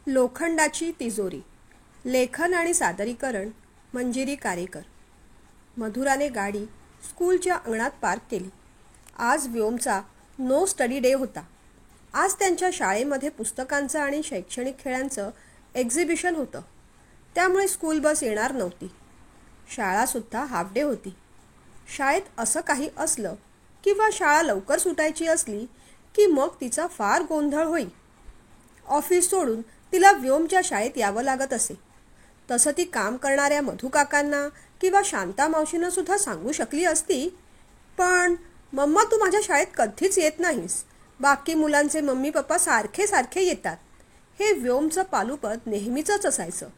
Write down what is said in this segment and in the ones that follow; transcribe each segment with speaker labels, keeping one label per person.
Speaker 1: लोखंडाची तिजोरी. लेखन आणि सादरीकरण मंजिरी कारेकर. मधुराने गाडी स्कूलच्या अंगणात पार्क केली. आज व्योमचा नो स्टडी डे होता. आज त्यांच्या शाळेमध्ये पुस्तकांचं आणि शैक्षणिक खेळांचं एक्झिबिशन होतं. त्यामुळे स्कूल बस येणार नव्हती. शाळासुद्धा हाफ डे होती. शाळेत असं काही असलं किंवा शाळा लवकर सुटायची असली की मग तिचा फार गोंधळ होई. ऑफिस सोडून तिला व्योमच्या शाळेत यावं लागत असे. तसं ती काम करणाऱ्या मधुकाकांना किंवा शांता मावशींना सुद्धा सांगू शकली असती, पण मम्मा तू माझ्या शाळेत कधीच येत नाहीस, बाकी मुलांचे मम्मी पप्पा सारखे सारखे येतात, हे व्योमचं पालुपद नेहमीचंच असायचं.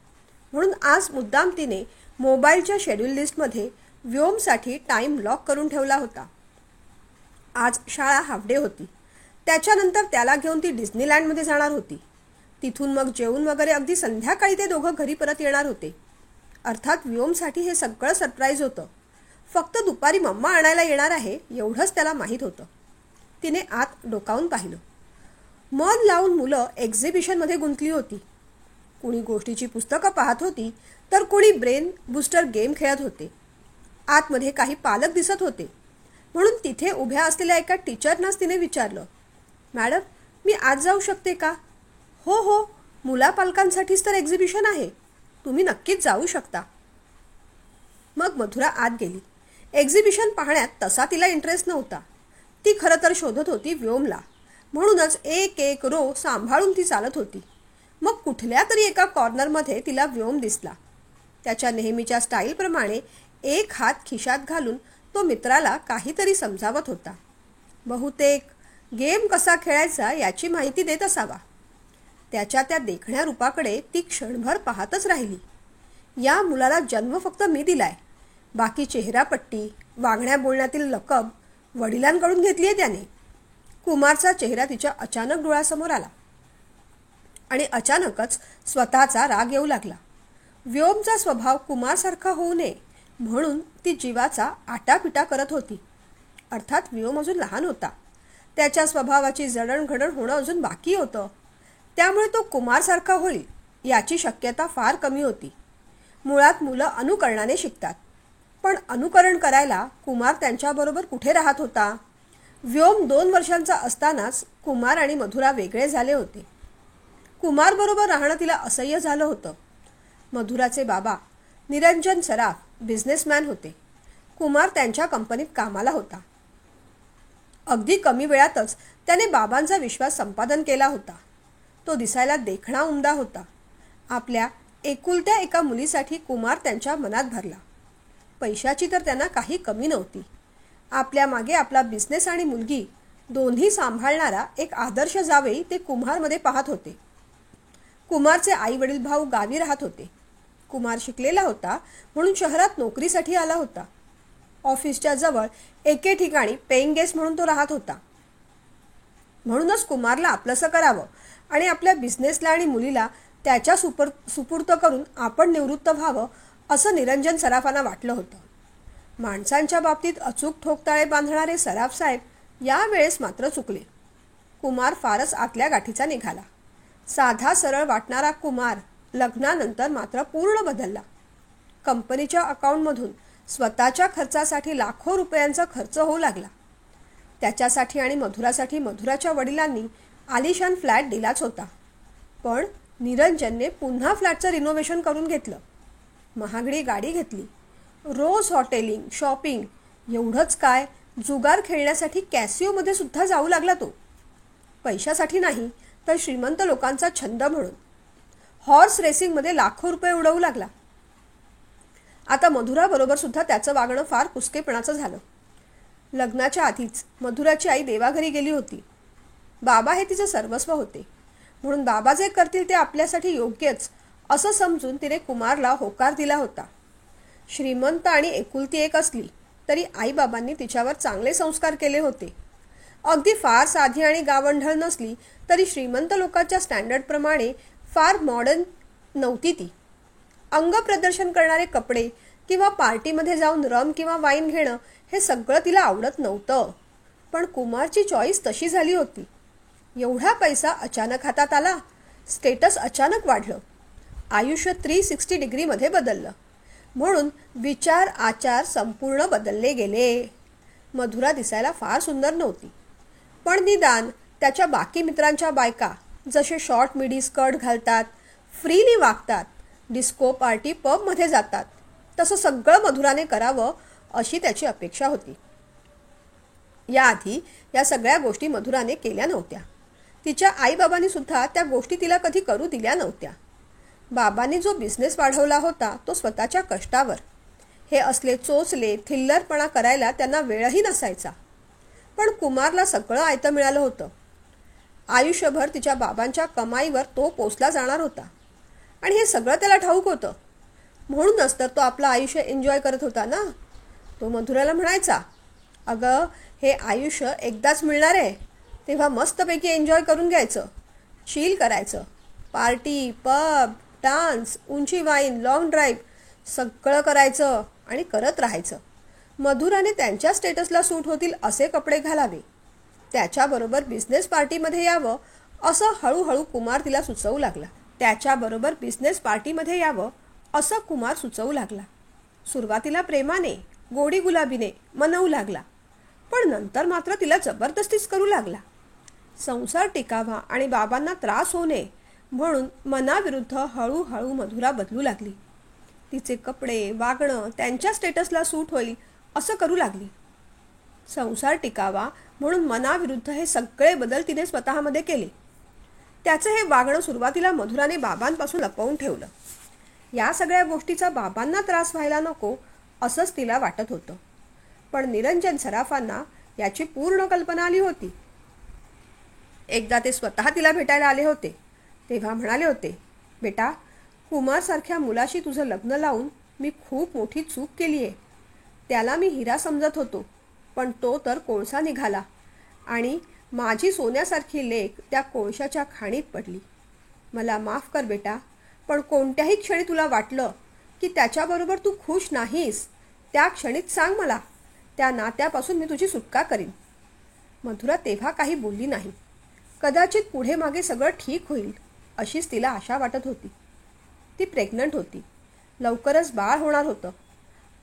Speaker 1: म्हणून आज मुद्दाम तिने मोबाईलच्या शेड्यूल लिस्टमध्ये व्योमसाठी टाईम लॉक करून ठेवला होता. आज शाळा हाफ डे होती. त्याच्यानंतर त्याला घेऊन ती डिस्नीलँडमध्ये जाणार होती. तिथून मग जेवून वगैरे अगदी संध्याकाळी ते दोघं घरी परत येणार होते. अर्थात व्योमसाठी हे सगळं सरप्राईज होतं. फक्त दुपारी मम्मा आणायला येणार आहे एवढंच त्याला माहीत होतं. तिने आत डोकावून पाहिलं. मन लावून मुलं एक्झिबिशनमध्ये गुंतली होती. कुणी गोष्टीची पुस्तकं पाहत होती तर कुणी ब्रेन बूस्टर गेम खेळत होते. आतमध्ये काही पालक दिसत होते. म्हणून तिथे उभ्या असलेल्या एका टीचरनाच तिने विचारलं, मॅडम मी आज जाऊ शकते का? हो हो, मुलापालकांसाठीच तर एक्झिबिशन आहे, तुम्ही नक्कीच जाऊ शकता. मग मधुरा आत गेली. एक्झिबिशन पाहण्यात तसा तिला इंटरेस्ट नव्हता. ती खरं तर शोधत होती व्योमला. म्हणूनच एक एक रो सांभाळून ती चालत होती. मग कुठल्या तरी एका कॉर्नरमध्ये तिला व्योम दिसला. त्याच्या नेहमीच्या स्टाईलप्रमाणे एक हात खिशात घालून तो मित्राला काहीतरी समजावत होता. बहुतेक गेम कसा खेळायचा याची माहिती देत असावा. त्याच्या त्या देखण्या रूपाकडे ती क्षणभर पाहतच राहिली. या मुलाला जन्म फक्त मी दिलाय, बाकी चेहरापट्टी, वागण्या बोलण्यातील लकब वडिलांकडून घेतली आहे त्याने. कुमारचा चेहरा तिच्या अचानक डोळ्यासमोर आला आणि अचानकच स्वतःचा राग येऊ लागला. व्योमचा स्वभाव कुमारसारखा होऊ नये म्हणून ती जीवाचा आटापिटा करत होती. अर्थात व्योम अजून लहान होता. त्याच्या स्वभावाची जडणघडण होणं अजून बाकी होतं. त्यामुळे तो कुमारसारखा होईल याची शक्यता फार कमी होती. मुळात मुलं अनुकरणाने शिकतात. पण अनुकरण करायला कुमार त्यांच्याबरोबर कुठे राहत होता? व्योम 2 वर्षांचा असतानाच कुमार आणि मधुरा वेगळे झाले होते. कुमारबरोबर राहणं तिला असह्य झालं होतं. मधुराचे बाबा निरंजन सराफ बिझनेसमॅन होते. कुमार त्यांच्या कंपनीत कामाला होता. अगदी कमी वेळातच त्याने बाबांचा विश्वास संपादन केला होता. तो दिसायला देखणा उमदा होता. आपल्या एकुलत्या एका मुलीसाठी कुमार त्यांच्या मनात भरला. पैशाची तर त्यांना काही कमी नव्हती. आपल्या मागे आपला बिझनेस आणि मुलगी दोन्ही सांभाळणारा एक आदर्श जावई ते कुमारमध्ये पाहत होते. कुमारचे आई वडील भाऊ गावी राहत होते. कुमार शिकलेला होता म्हणून शहरात नोकरीसाठी आला होता. ऑफिसच्या जवळ एके ठिकाणी पेइंग गेस्ट म्हणून तो राहत होता. म्हणूनच कुमारला आपलंसं करावं आणि आपल्या बिझनेसला आणि मुलीला त्याच्या सुपूर्त करून आपण निवृत्त व्हावं असं निरंजन सराफांना वाटलं होतं. माणसांच्या बाबतीत अचूक ठोकताळे बांधणारे सराफ साहेब यावेळेस मात्र चुकले. कुमार फारच आतल्या गाठीचा निघाला. साधा सरळ वाटणारा कुमार लग्नानंतर मात्र पूर्ण बदलला. कंपनीच्या अकाउंटमधून स्वतःच्या खर्चासाठी लाखो रुपयांचा खर्च होऊ लागला. त्याच्यासाठी आणि मधुरासाठी मधुराच्या वडिलांनी आलिशान फ्लॅट दिलाच होता. पण निरंजनने पुन्हा फ्लॅटचं रिनोव्हेशन करून घेतलं. महागडी गाडी घेतली. रोज हॉटेलिंग, शॉपिंग, एवढंच काय जुगार खेळण्यासाठी कॅसिओमध्ये सुद्धा जाऊ लागला तो. पैशासाठी नाही तर श्रीमंत लोकांचा छंद म्हणून. हॉर्स रेसिंगमध्ये लाखो रुपये उडवू लागला. आता मधुराबरोबर सुद्धा त्याचं वागणं फार कुचकेपणाचं झालं. लग्नाच्या आधीच मधुराची आई देवाघरी गेली होती. बाबा हे तिचं सर्वस्व होते. म्हणून बाबा जे करतील ते आपल्यासाठी योग्यच असं समजून तिने कुमारला होकार दिला होता. श्रीमंत आणि एकुलती एक असली तरी आईबाबांनी तिच्यावर चांगले संस्कार केले होते. अगदी फार साधी आणि गावंढळ नसली तरी श्रीमंत लोकांच्या स्टँडर्डप्रमाणे फार मॉडर्न नव्हती ती. अंग प्रदर्शन करणारे कपडे किंवा पार्टीमध्ये जाऊन रम किंवा वाईन घेणं हे सगळं तिला आवडत नव्हतं. पण कुमारची चॉईस तशी झाली होती. एवढा पैसा अचानक हातात आला स्टेटस अचानक वाढलं. आयुष्य 360 डिग्रीमध्ये बदललं. म्हणून विचार आचार संपूर्ण बदलले गेले. मधुरा दिसायला फार सुंदर नव्हती, पण निदान त्याच्या बाकी मित्रांच्या बायका जसे शॉर्ट मिडी स्कर्ट घालतात, फ्रीली वागतात, डिस्को पार्टी पबमध्ये जातात, तसं सगळं मधुराने करावं अशी त्याची अपेक्षा होती. याआधी या सगळ्या गोष्टी मधुराने केल्या नव्हत्या. तिच्या आईबाबांनी सुद्धा त्या गोष्टी तिला कधी करू दिल्या नव्हत्या. बाबांनी जो बिझनेस वाढवला होता तो स्वतःच्या कष्टावर. हे असले चोचले थिल्लरपणा करायला त्यांना वेळही नसायचा. पण कुमारला सगळं आयतं मिळालं होतं. आयुष्यभर तिच्या बाबांच्या कमाईवर तो पोसला जाणार होता आणि हे सगळं त्याला ठाऊक होतं. म्हणूनच तर तो आपलं आयुष्य एन्जॉय करत होता ना. तो मधुराला म्हणायचा, अगं हे आयुष्य एकदाच मिळणार आहे, तेव्हा मस्तपैकी एन्जॉय करून घ्यायचं, चिल करायचं, पार्टी पब डान्स उंची वाईन लॉंग ड्राईव्ह सगळं करायचं आणि करत राहायचं. मधुराने त्यांच्या स्टेटसला सूट होतील असे कपडे घालावे, त्याच्याबरोबर बिझनेस पार्टीमध्ये यावं असं हळूहळू कुमार तिला सुचवू लागला. सुरुवातीला प्रेमाने गोडी गुलाबीने मनवू लागला, पण नंतर मात्र तिला जबरदस्तीच करू लागला. संसार टिकावा आणि बाबांना त्रास होऊ नये म्हणून मनाविरुद्ध हळूहळू मधुरा बदलू लागली. तिचे कपडे वागणं त्यांच्या स्टेटसला सूट होईल असं करू लागली. संसार टिकावा म्हणून मनाविरुद्ध हे सगळे बदल तिने स्वतःमध्ये केले. त्याचं हे वागणं सुरुवातीला मधुराने बाबांपासून लपवून ठेवलं. या सगळ्या गोष्टीचा बाबांना त्रास व्हायला नको असंच तिला वाटत होतं. पण निरंजन सराफांना याची पूर्ण कल्पना आली होती. एकदा ते स्वतः तिला भेटायला आले होते तेव्हा म्हणाले होते, बेटा कुमारसारख्या मुलाशी तुझं लग्न लावून मी खूप मोठी चूक केली आहे. त्याला मी हिरा समजत होतो, पण तो तर कोळसा निघाला आणि माझी सोन्यासारखी लेक त्या कोळशाच्या खाणीत पडली. मला माफ कर बेटा, पण कोणत्याही क्षणी तुला वाटलं की त्याच्याबरोबर तू खुश नाहीस, त्या क्षणीच सांग मला. त्या नात्यापासून मी तुझी सुटका करीन. मधुरा तेव्हा काही बोलली नाही. कदाचित पुढे मागे सगळं ठीक होईल अशीच तिला आशा वाटत होती. ती प्रेग्नंट होती, लवकरच बाळ होणार होतं.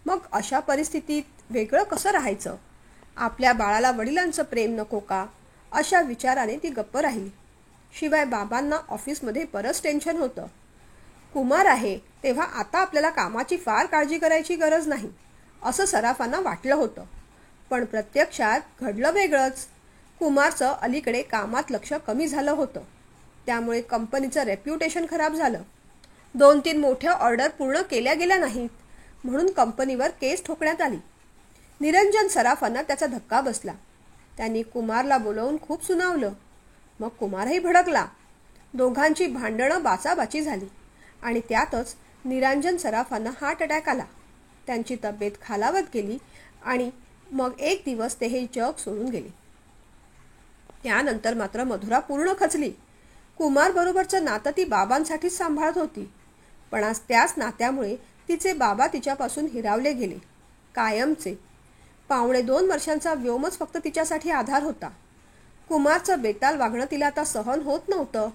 Speaker 1: मग अशा परिस्थितीत वेगळं कसं राहायचं? आपल्या बाळाला वडिलांचं प्रेम नको का? अशा विचाराने ती गप्प राहिली. शिवाय बाबांना ऑफिसमध्ये बरंच टेन्शन होतं. कुमार आहे तेव्हा आता आपल्याला कामाची फार काळजी करायची गरज नाही असं सराफांना वाटलं होतं. पण प्रत्यक्षात घडलं वेगळंच. कुमारचं अलीकडे कामात लक्ष कमी झालं होतं. त्यामुळे कंपनीचं रेप्युटेशन खराब झालं. 2-3 मोठ्या ऑर्डर पूर्ण केल्या गेल्या नाहीत म्हणून कंपनीवर केस ठोकण्यात आली. निरंजन सराफांना त्याचा धक्का बसला. त्यांनी कुमारला बोलवून खूप सुनावलं. मग कुमारही भडकला. दोघांची भांडणं बाचाबाची झाली आणि त्यातच निरंजन सराफांना हार्ट अटॅक आला. त्यांची तब्येत खालावत गेली आणि मग एक दिवस ते हे जग सोडून गेले. त्यानंतर मात्र मधुरा पूर्ण खचली. कुमार बरोबरचं नातं ती बाबांसाठीच सांभाळत होती, पण आज त्याच नात्यामुळे तिचे बाबा तिच्यापासून हिरावले गेले, कायमचे. 1.25 वर्षांचा व्योमच फक्त तिच्यासाठी आधार होता. कुमारचं बेताल वागणं तिला आता सहन होत नव्हतं.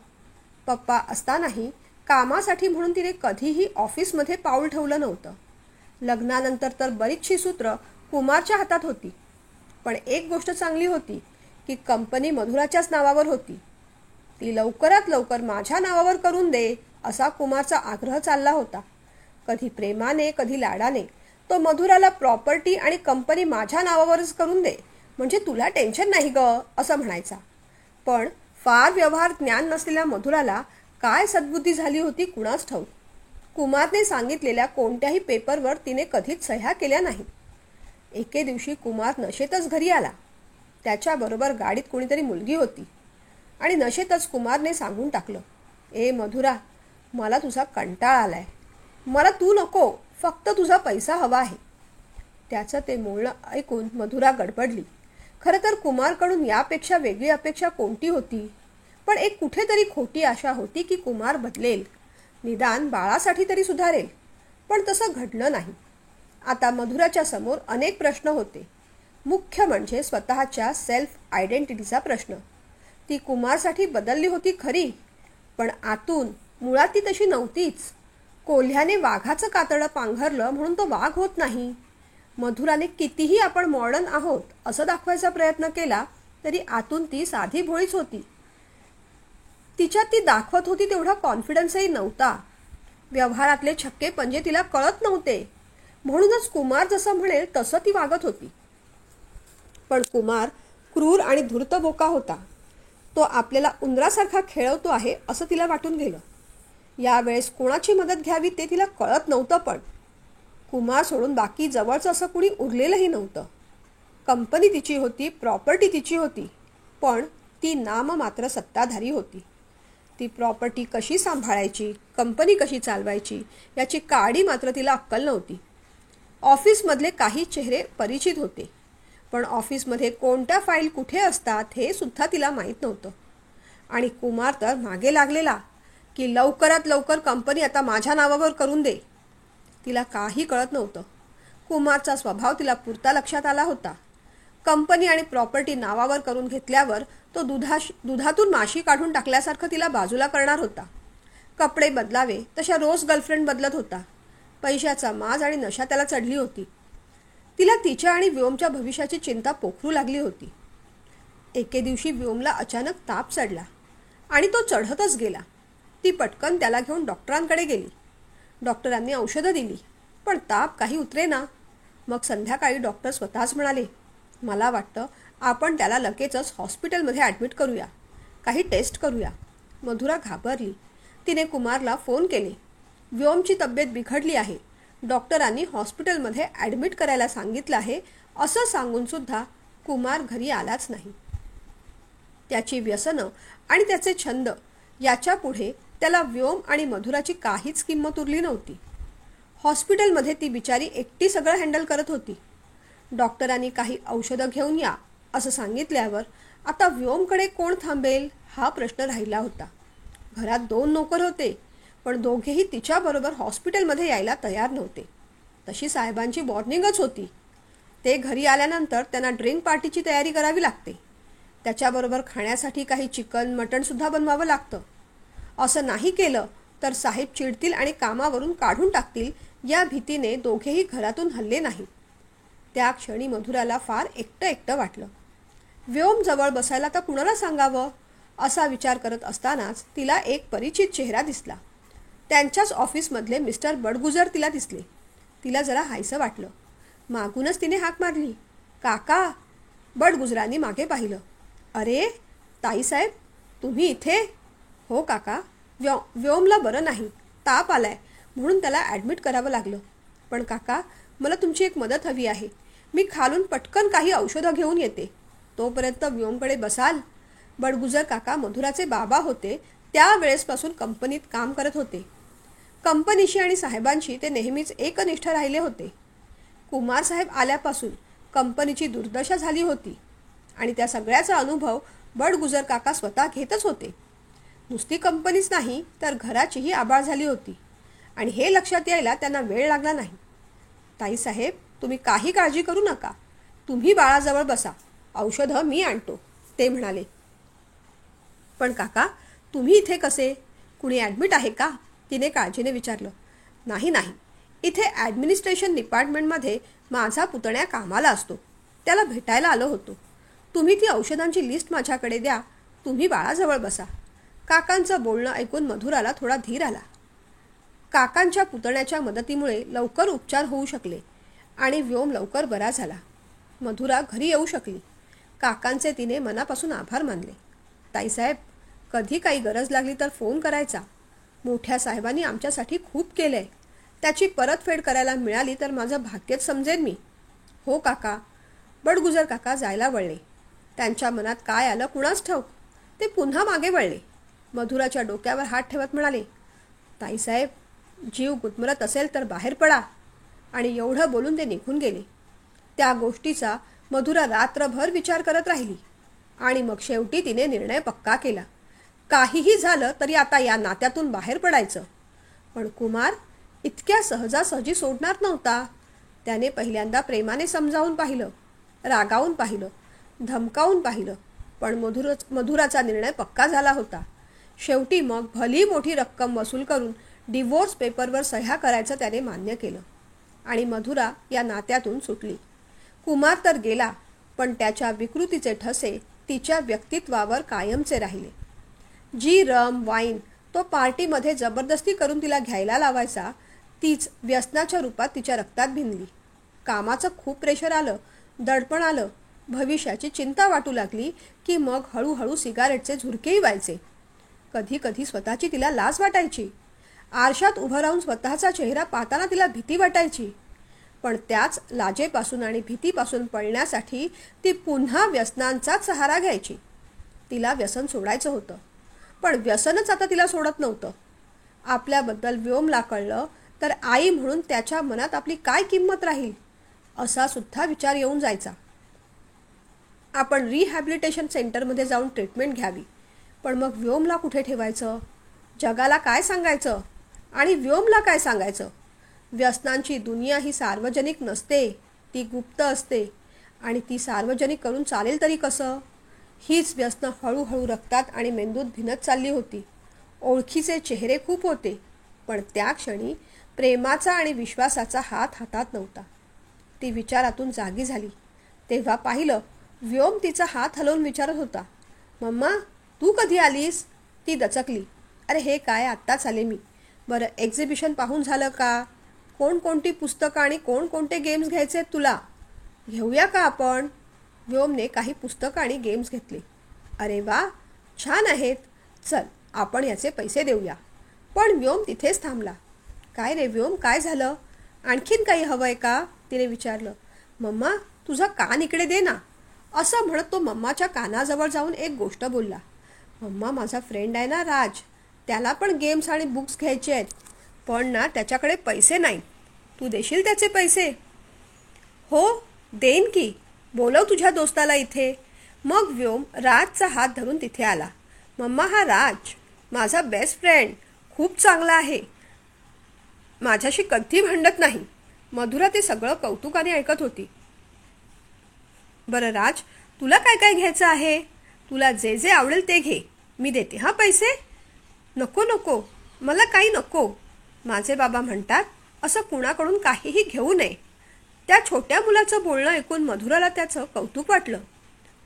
Speaker 1: पप्पा असतानाही कामासाठी म्हणून तिने कधीही ऑफिसमध्ये पाऊल ठेवलं नव्हतं. लग्नानंतर तर बरीचशी सूत्र कुमारच्या हातात होती. पण एक गोष्ट चांगली होती की कंपनी मधुराच्याच नावावर होती. ती लवकरात लवकर माझ्या नावावर करून दे असा कुमारचा आग्रह चालला होता. कधी प्रेमाने कधी लाडाने तो मधुराला प्रॉपर्टी आणि कंपनी माझ्या नावावरच करून दे म्हणजे तुला टेन्शन नाही ग असं म्हणायचा. पण फार व्यवहार ज्ञान नसलेल्या मधुराला काय सद्बुद्धी झाली होती कुणास ठाऊक. कुमारने सांगितलेल्या कोणत्याही पेपरवर तिने कधीच सह्या केल्या नाहीत. एके दिवशी कुमार नशेतच घरी आला. त्याच्याबरोबर गाडीत कोणीतरी मुलगी होती आणि नशेतच कुमारने सांगून टाकलं, ए मधुरा, मला तुझा कंटाळा आलाय. मला तू नको, फक्त तुझा पैसा हवा आहे. त्याचं ते बोलणं ऐकून मधुरा गडबडली. खरं तर कुमारकडून यापेक्षा वेगळी अपेक्षा कोणती होती? पण एक कुठेतरी खोटी आशा होती की कुमार बदलेल, निदान बाळासाठी तरी सुधारेल. पण तसं घडलं नाही. आता मधुराच्या समोर अनेक प्रश्न होते. मुख्य म्हणजे स्वतःच्या सेल्फ आयडेंटिटीचा प्रश्न. ती कुमारसाठी बदलली होती खरी, पण आतून मुळात ती तशी नव्हतीच. कोल्ह्याने वाघाचं कातडं पांघरलं म्हणून तो वाघ होत नाही. मधुराने कितीही आपण मॉडर्न आहोत असं दाखवायचा प्रयत्न केला तरी आतून ती साधी भोळीच होती. तिच्यात ती दाखवत होती तेवढा कॉन्फिडन्सही नव्हता. व्यवहारातले छक्के पंजे तिला कळत नव्हते. म्हणूनच कुमार जसं म्हणेल तसं ती वागत होती. पण कुमार क्रूर आणि धूर्त बोका होता. तो आपल्याला उंदरासारखा खेळवतो आहे असं तिला वाटून गेलं. यावेळेस कोणाची मदत घ्यावी ते तिला कळत नव्हतं. पण कुमार सोडून बाकी जवळचं असं कुणी उरलेलंही नव्हतं. कंपनी तिची होती, प्रॉपर्टी तिची होती, पण ती नाममात्र सत्ताधारी होती. ती प्रॉपर्टी कशी सांभाळायची, कंपनी कशी चालवायची याची काडी मात्र तिला अक्कल नव्हती. ऑफिसमधले काही चेहरे परिचित होते, पण ऑफिसमध्ये कोणत्या फाईल कुठे असतात हे सुद्धा तिला माहीत नव्हतं. आणि कुमार तर मागे लागलेला की लवकरात लवकर कंपनी आता माझ्या नावावर करून दे. तिला काही कळत नव्हतं. कुमारचा स्वभाव तिला पुरता लक्षात आला होता. कंपनी आणि प्रॉपर्टी नावावर करून घेतल्यावर तो दुधातून माशी काढून टाकल्यासारखं तिला बाजूला करणार होता. कपडे बदलावे तशा रोज गर्लफ्रेंड बदलत होता. पैशाचा माज आणि नशा त्याला चढली होती. तिला तिच्या आणि व्योमच्या भविष्याची चिंता पोखरू लागली होती. एके दिवशी व्योमला अचानक ताप चढला आणि तो चढतच गेला. ती पटकन त्याला घेऊन डॉक्टरांकडे गेली. डॉक्टरांनी औषधं दिली, पण ताप काही उतरेना. मग संध्याकाळी डॉक्टर स्वतःच म्हणाले, मला वाटतं आपण त्याला लगेचच हॉस्पिटलमध्ये ॲडमिट करूया, काही टेस्ट करूया. मधुरा घाबरली. तिने कुमारला फोन केले. व्योमची तब्येत बिघडली आहे, डॉक्टरांनी हॉस्पिटलमध्ये ॲडमिट करायला सांगितलं आहे असं सांगून सुद्धा कुमार घरी आलाच नाही. त्याची व्यसनं आणि त्याचे छंद याच्या पुढे त्याला व्योम आणि मधुराची काहीच किंमत उरली नव्हती. हॉस्पिटलमध्ये ती बिचारी एकटी सगळं हँडल करत होती. डॉक्टरांनी काही औषधं घेऊन या असं सांगितल्यावर आता व्योमकडे कोण थांबेल हा प्रश्न राहिला होता. घरात 2 नोकर होते, पण दोघेही तिच्याबरोबर हॉस्पिटलमध्ये यायला तयार नव्हते. तशी साहेबांची वॉर्निंगच होती. ते घरी आल्यानंतर त्यांना ड्रिंक पार्टीची तयारी करावी लागते. त्याच्याबरोबर खाण्यासाठी काही चिकन मटणसुद्धा बनवावं लागतं. असं नाही केलं तर साहेब चिडतील आणि कामावरून काढून टाकतील या भीतीने दोघेही घरातून हल्ले नाहीत. त्या क्षणी मधुराला फार एकटं एकटं वाटलं. व्योम जवळ बसायला तर कुणाला सांगावं असा विचार करत असतानाच तिला एक परिचित चेहरा दिसला. त्यांच्याच ऑफिसमधले मिस्टर बडगुजर तिला दिसले. तिला जरा हायसं वाटलं. मागूनच तिने हाक मारली, काका. बडगुजरांनी मागे पाहिलं. अरे ताईसाहेब, तुम्ही इथे? हो काका, व्योमला बरं नाही, ताप आलाय म्हणून त्याला ॲडमिट करावं लागलं. पण काका, मला तुमची एक मदत हवी आहे. मी खालून पटकन काही औषधं घेऊन येते, तोपर्यंत व्योमकडे बसाल? बडगुजर काका मधुराचे बाबा होते. त्यावेळेसपासून कंपनीत काम करत होते. कंपनीशी आणि साहेबांशी ते नेहमीच एकनिष्ठ राहिले होते. कुमार साहेब आल्यापासून कंपनीची दुर्दशा झाली होती आणि त्या सगळ्याचा अनुभव बडगुजर काका स्वतः घेतच होते. नुसती कंपनीच नाही तर घराचीही आबाळ झाली होती आणि हे लक्षात यायला त्यांना वेळ लागला नाही. ताईसाहेब, तुम्ही काही काळजी करू नका, तुम्ही बाळाजवळ बसा, औषधं मी आणतो, ते म्हणाले. पण काका, तुम्ही इथे कसे? कुणी ॲडमिट आहे का? तिने काळजीने विचारलं. नाही, इथे ॲडमिनिस्ट्रेशन डिपार्टमेंटमध्ये माझा पुतण्या कामाला असतो, त्याला भेटायला आलो होतो. तुम्ही ती औषधांची लिस्ट माझ्याकडे द्या, तुम्ही बाळाजवळ बसा. काकांचं बोलणं ऐकून मधुराला थोडा धीर आला. काकांच्या पुतण्याच्या मदतीमुळे लवकर उपचार होऊ शकले आणि व्योम लवकर बरा झाला. मधुरा घरी येऊ शकली. काकांचे तिने मनापासून आभार मानले. ताईसाहेब, कधी काही गरज लागली तर फोन करायचा. मोठ्या साहेबांनी आमच्यासाठी खूप केलंय. त्याची परतफेड करायला मिळाली तर माझं भाग्यच समजेन मी. हो काका. बडगुजर काका जायला वळले. त्यांच्या मनात काय आलं कुणास ठाऊक, ते पुन्हा मागे वळले. मधुराच्या डोक्यावर हात ठेवत म्हणाले, ताईसाहेब, जीव गुदमरत असेल तर बाहेर पडा. आणि एवढं बोलून ते निघून गेले. त्या गोष्टीचा मधुरा रात्रभर विचार करत राहिली आणि मग शेवटी तिने निर्णय पक्का केला. काहीही झालं तरी आता या नात्यातून बाहेर पडायचं. पण कुमार इतक्या सहजासहजी सोडणार नव्हता. त्याने पहिल्यांदा प्रेमाने समजावून पाहिलं, रागावून पाहिलं, धमकावून पाहिलं, पण मधुराचा निर्णय पक्का झाला होता. शेवटी मग भली मोठी रक्कम वसूल करून डिवोर्स पेपरवर सह्या करायचं त्याने मान्य केलं आणि मधुरा या नात्यातून सुटली. कुमार तर गेला, पण त्याच्या विकृतीचे ठसे तिच्या व्यक्तित्वावर कायमचे राहिले. जी रम वाईन तो पार्टीमध्ये जबरदस्ती करून तिला घ्यायला लावायचा, तीच व्यसनाच्या रूपात तिच्या रक्तात भिनली. कामाचं खूप प्रेशर आलं, दडपण आलं, भविष्याची चिंता वाटू लागली की मग हळूहळू सिगारेटचे झुरकेही व्हायचे. कधी कधी स्वतःची तिला लाज वाटायची. आरशात उभं राहून स्वतःचा चेहरा पाहताना तिला भीती वाटायची. पण त्याच लाजेपासून आणि भीतीपासून पळण्यासाठी ती पुन्हा व्यसनांचाच सहारा घ्यायची. तिला व्यसन सोडायचं होतं, पण व्यसनच आता तिला सोडत नव्हतं. आपल्याबद्दल व्योमला कळलं तर आई म्हणून त्याच्या मनात आपली काय किंमत राहील, असा सुद्धा विचार येऊन जायचा. आपण रिहॅबिलिटेशन सेंटरमध्ये जाऊन ट्रीटमेंट घ्यावी, पण मग व्योमला कुठे ठेवायचं? जगाला काय सांगायचं आणि व्योमला काय सांगायचं? व्यसनांची दुनिया ही सार्वजनिक नसते, ती गुप्त असते आणि ती सार्वजनिक करून चालेल तरी कसं? हीच व्यसनं हळूहळू रक्तात आणि मेंदूत भिनत चालली होती. ओळखीचे चेहरे खूप होते, पण त्या क्षणी प्रेमाचा आणि विश्वासाचा हात हातात नव्हता. ती विचारातून जागी झाली तेव्हा पाहिलं व्योम तिचा हात हलवून विचारत होता, मम्मा तू कधी आलीस? ती दचकली. अरे हे काय, आत्ताच आले मी. बरं एक्झिबिशन पाहून झालं का? कोणकोणती पुस्तकं आणि कोणकोणते गेम्स घ्यायचे आहेत तुला? घेऊया का आपण? व्योमने काही पुस्तकं आणि गेम्स घेतली. अरे वा, छान आहेत, चल आपण याचे पैसे देऊया. पण व्योम तिथेच थांबला. काय रे व्योम, काय झालं? आणखीन काही हवंय का? तिने विचारलं. मम्मा तुझा कान इकडे दे ना, असं म्हणत तो मम्माच्या कानाजवळ जाऊन एक गोष्ट बोलला. मम्मा माझा फ्रेंड आहे ना राज, त्याला पण गेम्स आणि बुक्स घ्यायचे आहेत, पण ना त्याच्याकडे पैसे नाहीत. तू देशील त्याचे पैसे? हो देईन की, बोलव तुझ्या दोस्ताला इथे. मग व्योम राजचा हात धरून तिथे आला. मम्मा हा राज माझा बेस्ट फ्रेंड, खूप चांगला आहे, माझ्याशी कधी भांडत नाही. मधुरा ते सगळं कौतुकाने ऐकत होती. बरं राज, तुला काय काय घ्यायचं आहे? तुला जे जे आवडेल ते घे, मी देते हा पैसे. नको नको, मला काही नको. माझे बाबा म्हणतात असं कुणाकडून काहीही घेऊ नये. त्या छोट्या मुलाचं बोलणं ऐकून मधुराला त्याचं कौतुक वाटलं.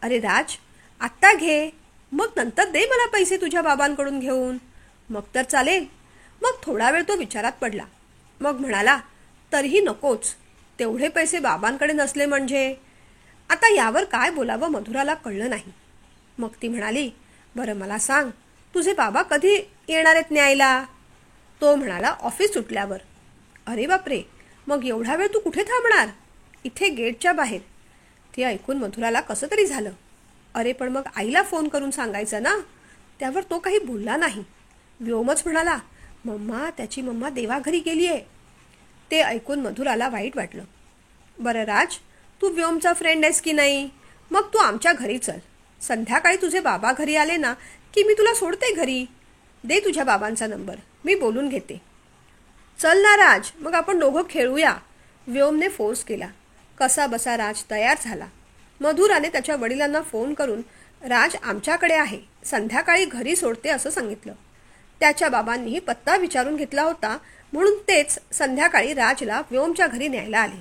Speaker 1: अरे राज, आत्ता घे, मग नंतर दे मला पैसे तुझ्या बाबांकडून घेऊन. मग तर चालेल. मग थोडा वेळ तो विचारात पडला. मग म्हणाला, तरीही नकोच, तेवढे पैसे बाबांकडे नसले म्हणजे. आता यावर काय बोलावं मधुराला कळलं नाही. मग ती म्हणाली, बरं मला सांग, तुझे बाबा कधी येणार आहेत न्यायला? तो म्हणाला, ऑफिस सुटल्यावर. अरे बापरे, मग एवढा वेळ तू कुठे थांबणार? इथे गेटच्या बाहेर. ते ऐकून मधुराला कसं तरी झालं. अरे पण मग आईला फोन करून सांगायचं ना. त्यावर तो काही बोलला नाही. व्योमच म्हणाला, मम्मा त्याची मम्मा देवाघरी गेली आहे. ते ऐकून मधुराला वाईट वाटलं. बरं राज, तू व्योमचा फ्रेंड आहेस की नाही? मग तू आमच्या घरी चल. संध्याकाळी तुझे बाबा घरी आले ना की मी तुला सोडते घरी. दे तुझ्या बाबांचा नंबर, मी बोलून घेते. चल ना राज, मग आपण दोघं खेळूया. व्योमने फोर्स केला. कसा बसा राज तयार झाला. मधुराने त्याच्या वडिलांना फोन करून राज आमच्याकडे आहे, संध्याकाळी घरी सोडते असं सांगितलं. त्याच्या बाबांनीही पत्ता विचारून घेतला होता, म्हणून तेच संध्याकाळी राजला व्योमच्या घरी न्यायला आले.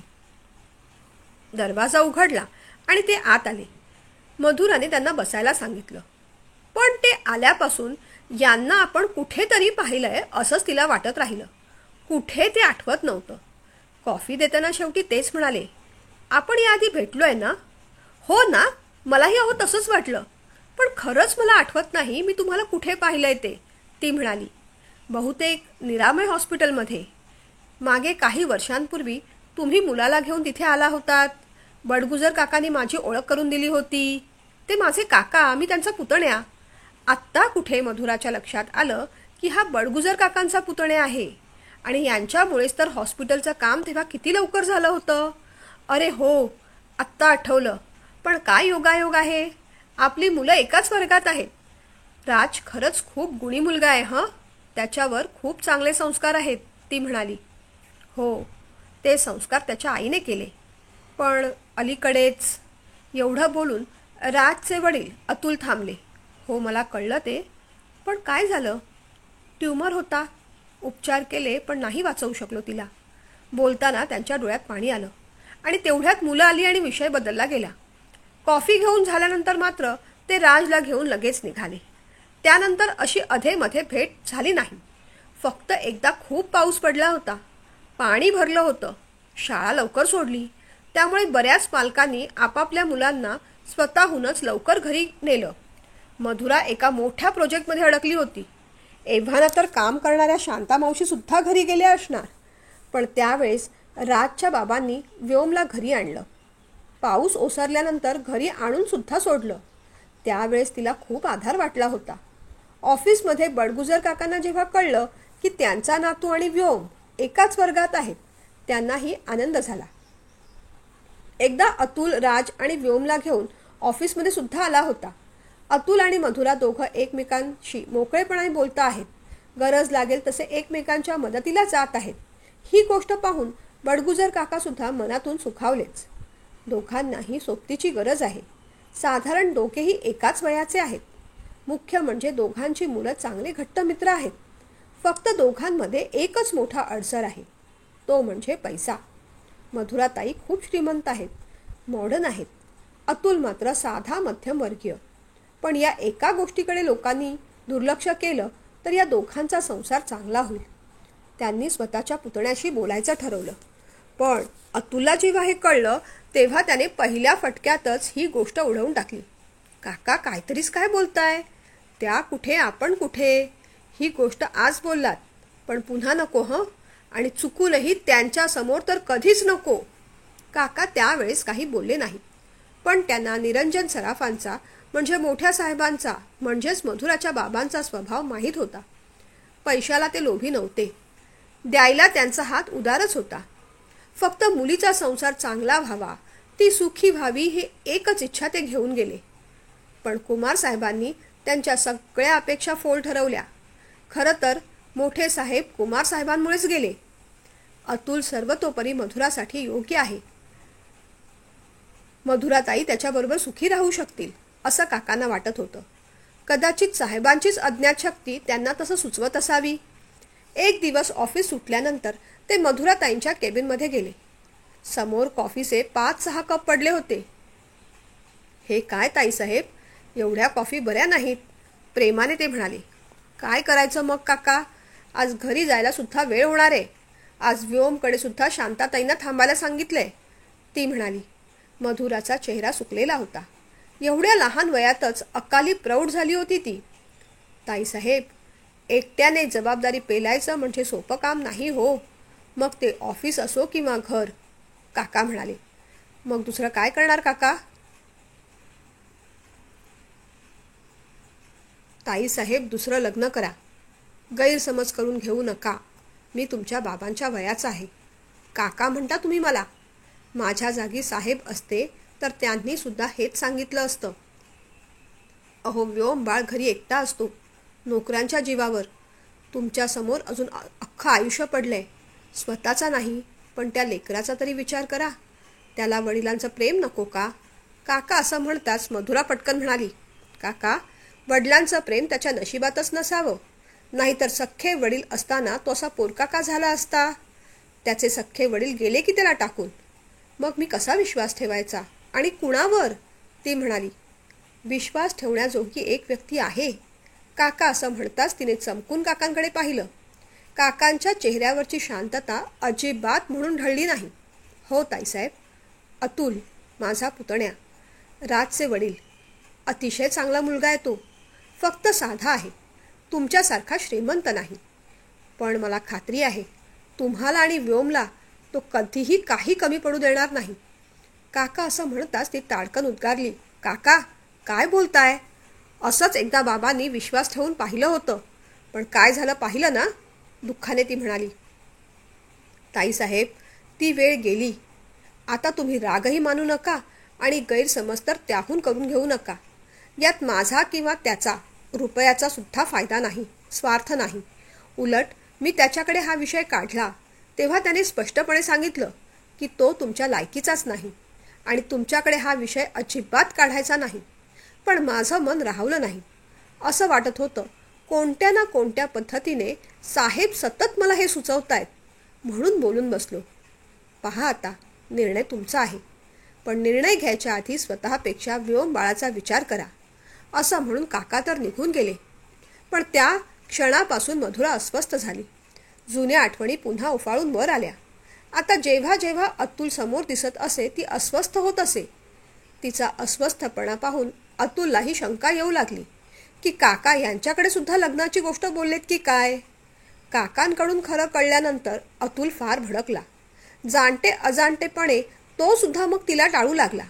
Speaker 1: दरवाजा उघडला आणि ते आत आले. मधुराने त्यांना बसायला सांगितलं. पण ते आल्यापासून यांना आपण कुठेतरी पाहिलंय असंच तिला वाटत राहिलं. कुठे ते आठवत नव्हतं. कॉफी देताना शेवटी तेच म्हणाले, आपण याआधी भेटलोय ना? हो ना, मलाही अहो तसंच वाटलं, पण खरंच मला आठवत नाही मी तुम्हाला कुठे पाहिलंय ते. ती म्हणाली, बहुतेक निरामय हॉस्पिटलमध्ये. मागे काही वर्षांपूर्वी तुम्ही मुलाला घेऊन तिथे आला होतात. बडगुजर काकांनी माझी ओळख करून दिली होती. ते माझे काका, मी त्यांचा पुतण्या. आत्ता कुठे मधुराच्या लक्षात आलं की हा बडगुजर काकांचा पुतण्या आहे आणि यांच्यामुळेच तर हॉस्पिटलचं काम तेव्हा किती लवकर झालं होतं. अरे हो, आत्ता आठवलं. पण काय योगायोग आहे, आपली मुलं एकाच वर्गात आहेत. राज खरंच खूप गुणी मुलगा आहे हं, त्याच्यावर खूप चांगले संस्कार आहेत. ती म्हणाली. हो, ते संस्कार त्याच्या आईने केले. पण अलीकडेच. एवढं बोलून राजचे वडील अतुल थांबले. हो मला कळलं ते, पण काय झालं? ट्यूमर होता. उपचार केले पण नाही वाचवू शकलो तिला. बोलताना त्यांच्या डोळ्यात पाणी आलं आणि तेवढ्यात मुलं आली आणि विषय बदलला गेला. कॉफी घेऊन झाल्यानंतर मात्र ते राजला घेऊन लगेच निघाले. त्यानंतर अशी अधेमध्ये भेट झाली नाही. फक्त एकदा खूप पाऊस पडला होता. पाणी भरलं होतं. शाळा लवकर सोडली. त्यामुळे बऱ्याच पालकांनी आपापल्या मुलांना स्वतःहूनच लवकर घरी नेलं. मधुरा एका मोठ्या प्रोजेक्टमध्ये अडकली होती. एव्हाना तर काम करणाऱ्या शांता मावशी सुद्धा घरी गेल्या असणार. पण त्यावेळेस राजच्या बाबांनी व्योमला घरी आणलं. पाऊस ओसरल्यानंतर घरी आणून सुद्धा सोडलं. त्यावेळेस तिला खूप आधार वाटला होता. ऑफिसमध्ये बडगुजर काकांना जेव्हा कळलं की त्यांचा नातू आणि व्योम एकाच वर्गात आहेत, त्यांनाही आनंद झाला. एकदा अतुल राज आणि व्योमला घेऊन ऑफिसमध्ये सुद्धा आला होता. अतुल आणि मधुरा दोघं एकमेकांशी मोकळेपणाने बोलता आहेत. गरज लागेल तसे एकमेकांच्या मदतीला जात आहेत. ही गोष्ट पाहून बडगुजर काका सुद्धा मनातून सुखावलेच. दोघांनाही सोबतीची गरज आहे. साधारण दोघेही एकाच वयाचे आहेत. मुख्य म्हणजे दोघांची मुलं चांगले घट्ट मित्र आहेत. फक्त दोघांमध्ये एकच मोठा अडसर आहे, तो म्हणजे पैसा. मधुराताई खूप श्रीमंत आहेत, मॉडर्न आहेत. अतुल मात्र साधा मध्यमवर्गीय. पण या एका गोष्टीकडे लोकांनी दुर्लक्ष केलं तर या दोघांचा संसार चांगला होईल. त्यांनी स्वतःच्या पुतण्याशी बोलायचं ठरवलं. पण अतुलला जेव्हा हे कळलं तेव्हा त्याने पहिल्या फटक्यातच ही गोष्ट उडवून टाकली. काका काहीतरीच काय बोलताय? त्या कुठे आपण कुठे? ही गोष्ट आज बोललात पण पुन्हा नको हं, आणि चुकूनही त्यांच्या समोर तर कधीच नको. काका त्यावेळेस काही बोलले नाहीत. पण त्यांना निरंजन सराफांचा म्हणजे मोठ्या साहेबांचा म्हणजेच मधुराच्या बाबांचा स्वभाव माहीत होता. पैशाला ते लोभी नव्हते. द्यायला त्यांचा हात उदारच होता. फक्त मुलीचा संसार चांगला व्हावा, ती सुखी व्हावी ही एकच इच्छा ते घेऊन गेले. पण कुमार साहेबांनी त्यांच्या सगळ्या अपेक्षा फोल ठरवल्या. खरं तर मोठे साहेब कुमार साहेबांमुळेच गेले. अतुल सर्वतोपरी मधुरासाठी योग्य आहे. मधुराताई त्याच्याबरोबर सुखी राहू शकतील असं काकांना वाटत होतं. कदाचित साहेबांचीच अज्ञात शक्ती त्यांना तसं सुचवत असावी. एक दिवस ऑफिस सुटल्यानंतर ते मधुराताईंच्या केबिनमध्ये गेले. समोर कॉफीचे 5-6 कप पडले होते. हे काय ताईसाहेब, एवढ्या कॉफी बऱ्या नाहीत, प्रेमाने ते म्हणाले. काय करायचं मग काका, आज घरी जायला सुद्धा वेळ होणार आहे. आज व्योमकडे सुद्धा शांताताईंना थांबायला सांगितलंय, ती म्हणाली. मधुराचा चेहरा सुकलेला होता. एवढ्या लहान वयातच अकाली प्रौढ झाली होती ती. ताईसाहेब, एकट्याने जबाबदारी पेलायचं म्हणजे सोपं काम नाही हो. मग ते ऑफिस असो किंवा घर, काका म्हणाले. मग दुसरं काय करणार काका? ताईसाहेब, दुसरं लग्न करा. गैरसमज करून घेऊ नका. मी तुमच्या बाबांच्या वयाचा आहे. काका म्हणता तुम्ही मला. माझ्या जागी साहेब असते तर त्यांनी सुद्धा हेच सांगितलं असतं. अहो व्योम बाळ घरी एकटा असतो, नोकरांच्या जीवावर. तुमच्यासमोर अजून अख्खं आयुष्य पडलंय. स्वतःचा नाही पण त्या लेकराचा तरी विचार करा. त्याला वडिलांचं प्रेम नको का? काका असं म्हणताच मधुरा पटकन म्हणाली. काका, वडिलांचं प्रेम त्याच्या नशिबातच नसावं. नाहीतर सख्खे वडील असताना तो असा पोरका का झाला असता? त्याचे सख्खे वडील गेले की त्याला टाकून. मग मी कसा विश्वास ठेवायचा आणि कुणावर? ती म्हणाली. विश्वास ठेवण्याजोगी एक व्यक्ती आहे. काका असं म्हणताच तिने चमकून काकांकडे पाहिलं. काकांच्या चेहऱ्यावरची शांतता अजिबात म्हणून ढळली नाही. हो ताईसाहेब, अतुल माझा पुतण्या, राजचे वडील. अतिशय चांगला मुलगा आहे तो. फक्त साधा आहे, तुमच्यासारखा श्रीमंत नाही. पण मला खात्री आहे तुम्हाला आणि व्योमला तो कधीही काही कमी पडू देणार नाही. काका असं म्हणताच ती ताडकन उद्गारली. काका काय बोलताय? असंच एकदा बाबांनी विश्वास ठेवून पाहिलं होतं, पण काय झालं पाहिलं ना, दुःखाने ती म्हणाली. ताईसाहेब, ती वेळ गेली. आता तुम्ही रागही मानू नका आणि गैरसमज तर त्याहून करून घेऊ नका. यात माझा किंवा त्याचा रुपयाचा सुद्धा फायदा नाही, स्वार्थ नाही. उलट मी त्याच्याकडे हा विषय काढला तेव्हा त्याने स्पष्टपणे सांगितलं की तो तुमच्या लायकीचाच नाही आणि तुमच्याकडे हा विषय अजिबात काढायचा नाही. पण माझं मन राहवलं नाही. असं वाटत होतं कोणत्या ना कोणत्या पद्धतीने साहेब सतत मला हे सुचवतायत म्हणून बोलून बसलो. पहा आता, निर्णय तुमचा आहे, पण निर्णय घ्यायच्या आधी स्वतःपेक्षा व्योम बाळाचा विचार करा, असं म्हणून काका तर निघून गेले. पण त्या क्षणापासून मधुरा अस्वस्थ झाली. जुन्या आठवणी पुन्हा उफाळून वर आल्या. आता जेव्हा जेव्हा अतुल समोर दिसत असे ती अस्वस्थ होत असे. तिचा अस्वस्थपणा पाहून अतुललाही शंका येऊ लागली की काका यांच्याकडे सुद्धा लग्नाची गोष्ट बोललेत की काय. काकांकडून खरं कळल्यानंतर अतुल फार भडकला. जाणते अजाणतेपणे तो सुद्धा मग तिला टाळू लागला.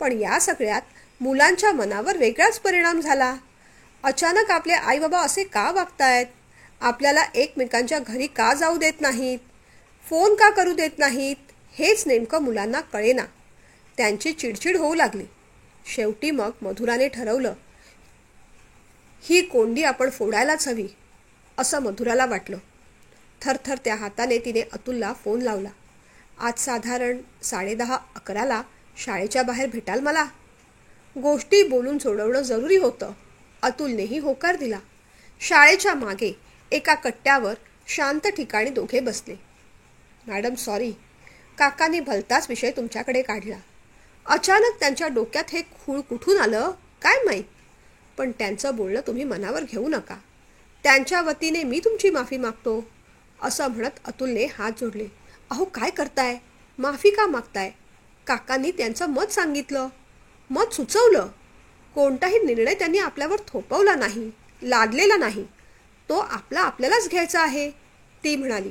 Speaker 1: पण या सगळ्यात मुलांच्या मनावर वेगळाच परिणाम झाला. अचानक आपले आई बाबा असे का वागतायत, आपल्याला एकमेकांच्या घरी का जाऊ देत नाहीत, फोन का करू देत नाहीत, हेच नेमकं मुलांना कळेना. त्यांची चिडचिड होऊ लागली. शेवटी मग मधुराने ठरवलं, ही कोंडी आपण फोडायलाच हवी, असं मधुराला वाटलं. थरथर त्या हाताने तिने अतुलला फोन लावला. आज साधारण 10:30-11ला शाळेच्या बाहेर भेटाल मला. गोष्टी बोलून सोडवणं जरुरी होतं. अतुलनेही होकार दिला. शाळेच्या मागे एका कट्ट्यावर शांत ठिकाणी दोघे बसले. मॅडम सॉरी, काकांनी भलताच विषय तुमच्याकडे काढला. अचानक त्यांच्या डोक्यात हे खूळ कुठून आलं काय माहीत, पण त्यांचं बोलणं तुम्ही मनावर घेऊ नका. त्यांच्या वतीने मी तुमची माफी मागतो, असं म्हणत अतुलने हात जोडले. अहो काय करताय, माफी का मागताय. काकांनी त्यांचं मत सांगितलं, मत सुचवलं. कोणताही निर्णय त्यांनी आपल्यावर थोपवला नाही, लादलेला नाही. तो आपल्यालाच घ्यायचा आहे, ती म्हणाली.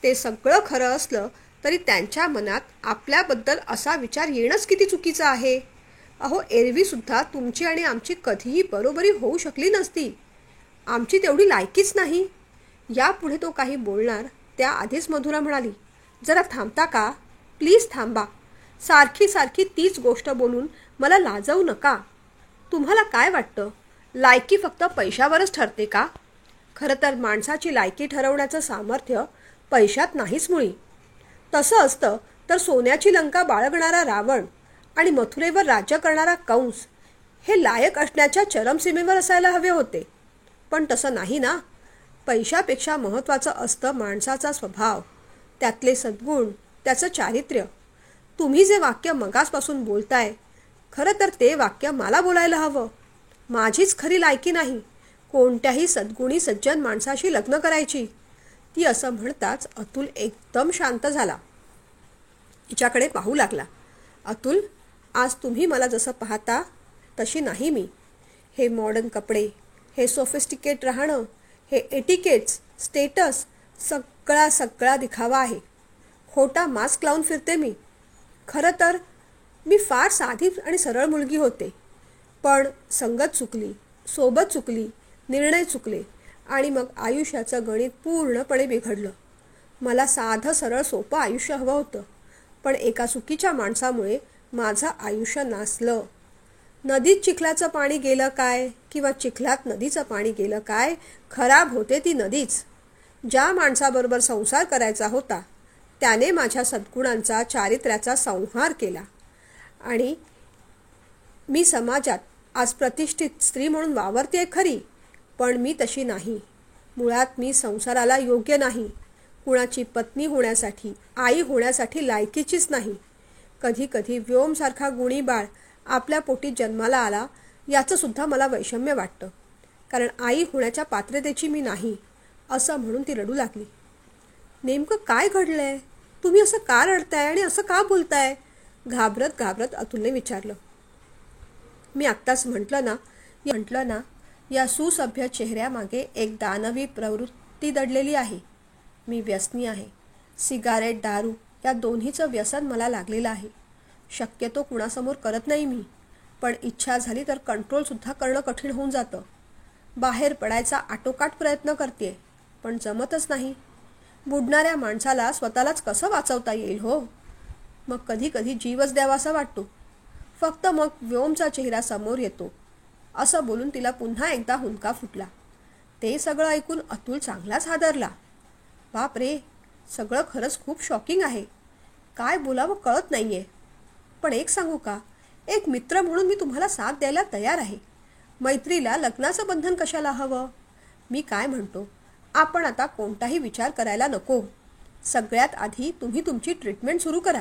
Speaker 1: ते सगळं खरं असलं तरी त्यांच्या मनात आपल्याबद्दल असा विचार येणंच किती चुकीचं आहे. अहो एरवी सुद्धा तुमची आणि आमची कधीही बरोबरी होऊ शकली नसती. आमची तेवढी लायकीच नाही. यापुढे तो काही बोलणार त्याआधीच मधुरा म्हणाली, जरा थांबता का, प्लीज थांबा. सारखी सारखी तीच गोष्ट बोलून मला लाजवू नका. तुम्हाला काय वाटतं, लायकी फक्त पैशावरच ठरते का. खरं तर माणसाची लायकी ठरवण्याचं सामर्थ्य पैशात नाहीच मुळी. तसं असतं तर सोन्याची लंका बाळगणारा रावण आणि मथुरेवर राज्य करणारा कंस हे लायक असण्याच्या चरमसीमेवर असायला हवे होते. पण तसं नाही ना. पैशापेक्षा महत्त्वाचं असतं माणसाचा स्वभाव, त्यातले सद्गुण, त्याचं चारित्र्य. तुम्ही जे वाक्य मगासपासून बोलताय, खरं तर ते वाक्य मला बोलायला हवं. माझीच खरी लायकी नाही कोणत्याही सद्गुणी सज्जन माणसाशी लग्न करायची. ती असं म्हणताच अतुल एकदम शांत झाला. तिच्याकडे पाहू लागला. अतुल, आज तुम्ही मला जसं पाहता तशी नाही मी. हे मॉडर्न कपडे, हे सोफिस्टिकेट राहणं, हे एटिकेट्स, स्टेटस, सगळा दिखावा आहे. खोटा मास्क लावून फिरते मी. खरं तर मी फार साधी आणि सरळ मुलगी होते. पण संगत चुकली, सोबत चुकली, निर्णय चुकले आणि मग आयुष्याचं गणित पूर्णपणे बिघडलं. मला साधं सरळ सोपं आयुष्य हवं होतं, पण एका चुकीच्या माणसामुळे माझं आयुष्य नासलं. नदीत चिखलाचं पाणी गेलं काय किंवा चिखलात नदीचं पाणी गेलं काय, खराब होते ती नदीच. ज्या माणसाबरोबर संसार करायचा होता त्याने माझ्या सद्गुणांचा, चारित्र्याचा संहार केला आणि मी समाजात आज प्रतिष्ठित स्त्री म्हणून वावरते खरी, पण मी तशी नाही. मुळात मी संसाराला योग्य नाही. कुणाची पत्नी होण्यासाठी, आई होण्यासाठी लायकीचीच नाही. कधी कधी व्योमसारखा गुणी बाळ आपल्या पोटी जन्माला आला याचं सुद्धा मला वैषम्य वाटतं, कारण आई होण्याच्या पात्रतेची मी नाही, असं म्हणून ती रडू लागली. नेमकं काय घडलंय, तुम्ही असं का रडताय आणि असं का बोलताय, घाबरत घाबरत अतुलने विचारलं. मी आत्ताच म्हटलं ना, या सुसभ्य चेहऱ्यामागे एक दानवी प्रवृत्ती दडलेली आहे. मी व्यसनी आहे. सिगारेट, दारू या दोन्हीचं व्यसन मला लागलेलं आहे. शक्यतो कुणासमोर करत नाही मी, पण इच्छा झाली तर कंट्रोलसुद्धा करणं कठीण होऊन जातं. बाहेर पडायचा आटोकाट प्रयत्न करते, पण जमतच नाही. बुडणाऱ्या माणसाला स्वतःलाच कसं वाचवता येईल हो. मग कधी कधी जीवच द्यावासा वाटतो. फक्त मग व्योमचा चेहरा समोर येतो. असं बोलून तिला पुन्हा एकदा हुंदका फुटला. ते सगळं ऐकून अतुल चांगलाच हादरला. बाप रे, सगळं खरंच खूप शॉकिंग आहे. काय बोलावं कळत नाहीये. पण एक सांगू का, एक मित्र म्हणून मी तुम्हाला साथ द्यायला तयार आहे. मैत्रीला लग्नाचं बंधन कशाला हवं. मी काय म्हणतो, आपण आता कोणताही विचार करायला नको. सगळ्यात आधी तुम्ही तुमची ट्रीटमेंट सुरू करा.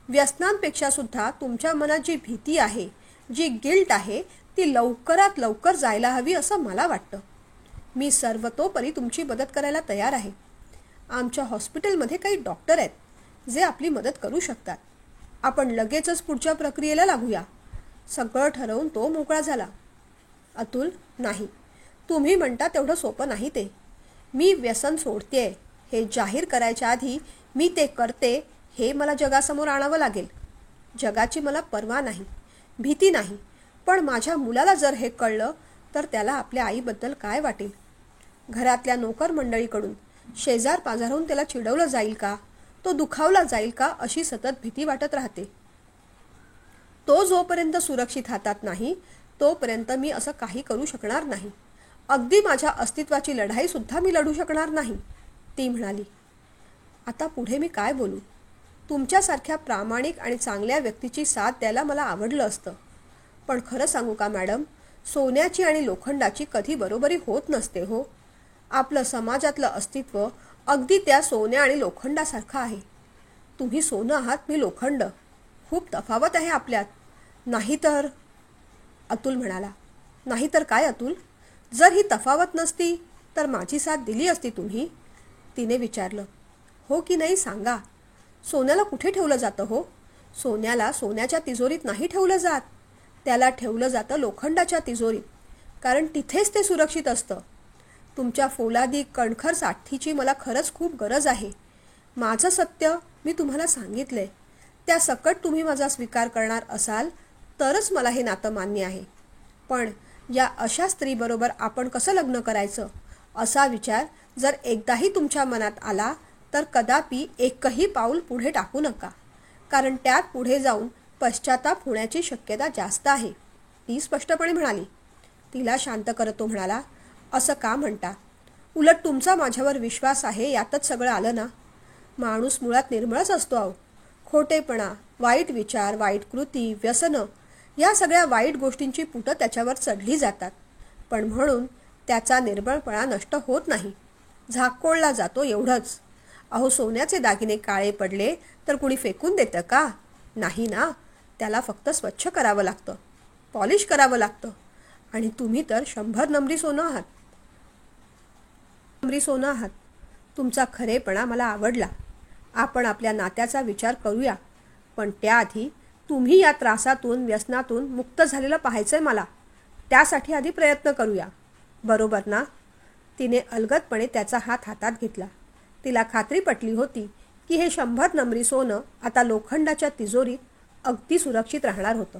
Speaker 1: व्यसनांपेक्षा सुद्धा तुमच्या मनात जी भीती आहे, जी गिल्ट आहे, ती लवकरात लवकर जायला हवी असं मला वाटतं. मी सर्वतोपरी तुमची मदत करायला तयार आहे. आमच्या हॉस्पिटलमध्ये काही डॉक्टर आहेत जे आपली मदत करू शकतात. आपण लगेचच पुढच्या प्रक्रियेला लागूया. सगळं ठरवून तो मोकळा झाला. अतुल, नाही, तुम्ही म्हणता तेवढं सोपं नाही ते. मी व्यसन सोडतेय हे जाहीर करायच्या आधी मी ते करते हे मला जगासमोर आणावं लागेल. जगाची मला पर्वा नाही, भीती नाही. पण माझ्या मुलाला जर हे कळलं तर त्याला आपल्या आईबद्दल काय वाटेल? घरातल्या नोकर मंडळीकडून, शेजार पाजारून त्याला चिडवलं जाईल का, तो दुखावला जाईल का, अशी सतत भीती वाटत राहते. तो जोपर्यंत सुरक्षित हातात नाही तोपर्यंत मी असं काही करू शकणार नाही. अगदी माझ्या अस्तित्वाची लढाई सुद्धा मी लढू शकणार नाही. ती म्हणाली. आता पुढे मी काय बोलू? तुमच्यासारख्या प्रामाणिक आणि चांगल्या व्यक्तीची साथ द्यायला मला आवडलं असतं. पण खरं सांगू का मॅडम, सोन्याची आणि लोखंडाची कधी बरोबरी होत नसते हो. आपलं समाजातलं अस्तित्व अगदी त्या सोन्या आणि लोखंडासारखं आहे. तुम्ही सोनं आहात, मी लोखंड. खूप तफावत आहे आपल्यात. नाहीतर, अतुल म्हणाला. नाहीतर काय अतुल? जर ही तफावत नसती तर माझी साथ दिली असती तुम्ही? तिने विचारलं. हो की नाही सांगा. सोन्याला कुठे ठेवलं जातं हो? सोन्याला सोन्याच्या तिजोरीत नाही ठेवलं जात. त्याला ठेवलं जातं लोखंडाच्या तिजोरीत, कारण तिथेच ते सुरक्षित असतं. तुमच्या फौलादी कणखर साठीची मला खरंच खूप गरज आहे. माझं सत्य मी तुम्हाला सांगितलंय. त्या सकट तुम्ही माझा स्वीकार करणार असाल तरच मला हे नातं मान्य आहे. पण या अशा स्त्रीबरोबर आपण कसं लग्न करायचं असा विचार जर एकदाही तुमच्या मनात आला तर कदापि एकही पाऊल पुढे टाकू नका, कारण त्यात पुढे जाऊन पश्चाताप होण्याची शक्यता जास्त आहे. ती स्पष्टपणे म्हणाली. तिला शांत करत तो म्हणाला. असं का म्हणता? उलट तुमचा माझ्यावर विश्वास आहे यातच सगळं आलं ना. माणूस मुळात निर्मळच असतो अहो. खोटेपणा, वाईट विचार, वाईट कृती, व्यसनं, या सगळ्या वाईट गोष्टींची पुटं त्याच्यावर चढली जातात. पण म्हणून त्याचा निर्मळपणा नष्ट होत नाही, झाकोळला जातो एवढंच. अहो, सोन्याचे दागिने काळे पडले तर कुणी फेकून देतं का? नाही ना. त्याला फक्त स्वच्छ करावं लागतं, पॉलिश करावं लागतं. आणि तुम्ही तर 100 नंबरी सोनं आहात. तुमचा खरेपणा मला आवडला. आपण आपल्या नात्याचा विचार करूया, पण त्याआधी तुम्ही या त्रासातून, व्यसनातून मुक्त झालेलं पाहायचंय मला. त्यासाठी आधी प्रयत्न करूया, बरोबर ना? तिने अलगदपणे त्याचा हात हातात घेतला. तिला खात्री पटली होती की हे 100 नंबरी सोनं आता लोखंडाच्या तिजोरीत अगदी सुरक्षित राहणार होतं.